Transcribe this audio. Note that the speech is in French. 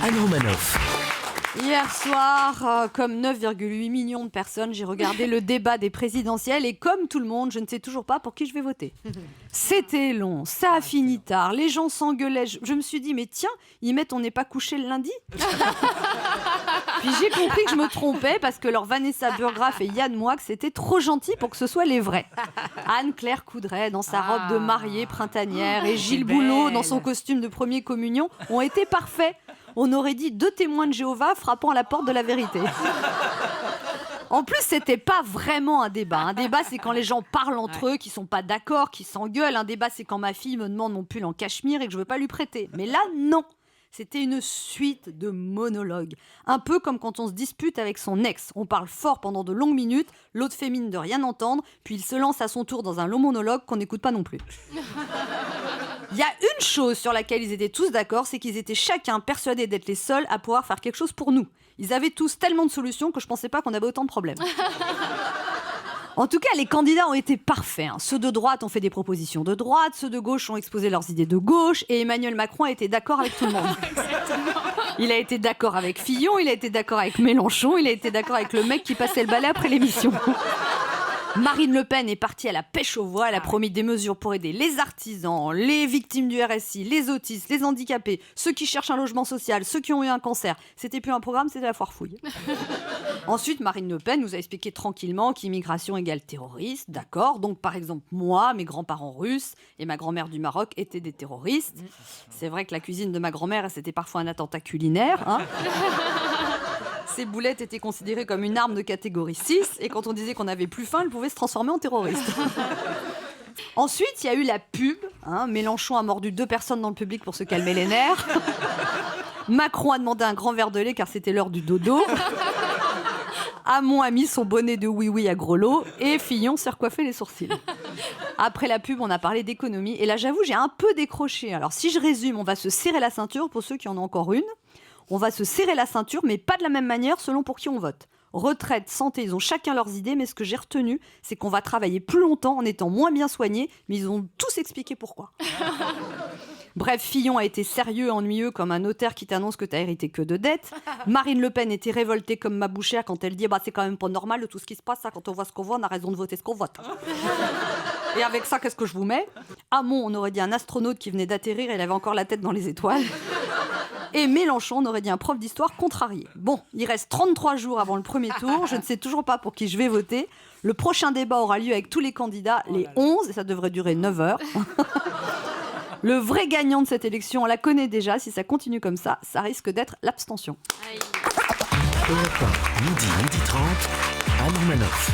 Anne Romanoff. Hier soir, comme 9,8 millions de personnes, j'ai regardé le débat des présidentielles et comme tout le monde, je ne sais toujours pas pour qui je vais voter. C'était long, ça a fini tard, les gens s'engueulaient. Je me suis dit, mais tiens, ils mettent on n'est pas couché le lundi. Puis j'ai compris que je me trompais parce que leur Vanessa Burgraff et Yann Moix étaient trop gentils pour que ce soit les vrais. Anne-Claire Coudray dans sa robe de mariée printanière et Gilles Boulot dans son costume de premier communion ont été parfaits. On aurait dit 2 témoins de Jéhovah frappant à la porte de la vérité. En plus, c'était pas vraiment un débat. Un débat, c'est quand les gens parlent entre eux, qui sont pas d'accord, qui s'engueulent. Un débat, c'est quand ma fille me demande mon pull en cachemire et que je veux pas lui prêter. Mais là, non. C'était une suite de monologues. Un peu comme quand on se dispute avec son ex. On parle fort pendant de longues minutes, l'autre fait mine de rien entendre, puis il se lance à son tour dans un long monologue qu'on n'écoute pas non plus. Il y a une chose sur laquelle ils étaient tous d'accord, c'est qu'ils étaient chacun persuadés d'être les seuls à pouvoir faire quelque chose pour nous. Ils avaient tous tellement de solutions que je pensais pas qu'on avait autant de problèmes. En tout cas, les candidats ont été parfaits. Ceux de droite ont fait des propositions de droite, ceux de gauche ont exposé leurs idées de gauche, et Emmanuel Macron a été d'accord avec tout le monde. Il a été d'accord avec Fillon, il a été d'accord avec Mélenchon, il a été d'accord avec le mec qui passait le balai après l'émission. Marine Le Pen est partie à la pêche aux voix. Elle a promis des mesures pour aider les artisans, les victimes du RSI, les autistes, les handicapés, ceux qui cherchent un logement social, ceux qui ont eu un cancer. C'était plus un programme, c'était la foire fouille. Ensuite, Marine Le Pen nous a expliqué tranquillement qu'immigration égale terroriste. D'accord. Donc, par exemple, moi, mes grands-parents russes et ma grand-mère du Maroc étaient des terroristes. C'est vrai que la cuisine de ma grand-mère, c'était parfois un attentat culinaire. Ces boulettes étaient considérées comme une arme de catégorie 6 et quand on disait qu'on n'avait plus faim, elles pouvaient se transformer en terroristes. Ensuite, il y a eu la pub. Mélenchon a mordu 2 personnes dans le public pour se calmer les nerfs. Macron a demandé un grand verre de lait car c'était l'heure du dodo. Hamon a mis son bonnet de oui-oui à Grelot et Fillon s'est recoiffé les sourcils. Après la pub, on a parlé d'économie et là, j'avoue, j'ai un peu décroché. Alors, si je résume, on va se serrer la ceinture pour ceux qui en ont encore une. On va se serrer la ceinture, mais pas de la même manière selon pour qui on vote. Retraite, santé, ils ont chacun leurs idées, mais ce que j'ai retenu, c'est qu'on va travailler plus longtemps en étant moins bien soignés, mais ils ont tous expliqué pourquoi. Bref, Fillon a été sérieux, ennuyeux, comme un notaire qui t'annonce que t'as hérité que de dettes. Marine Le Pen était révoltée comme ma bouchère quand elle dit « c'est quand même pas normal de tout ce qui se passe, ça, quand on voit ce qu'on voit, on a raison de voter ce qu'on vote. » Et avec ça, qu'est-ce que je vous mets ? Hamon, on aurait dit un astronaute qui venait d'atterrir et il avait encore la tête dans les étoiles. Et Mélenchon, on aurait dit un prof d'histoire contrarié. Bon, il reste 33 jours avant le premier tour. Je ne sais toujours pas pour qui je vais voter. Le prochain débat aura lieu avec tous les candidats les 11, et ça devrait durer 9 heures. Le vrai gagnant de cette élection, on la connaît déjà. Si ça continue comme ça risque d'être l'abstention. Europe 1, midi 30, Anne Romanoff.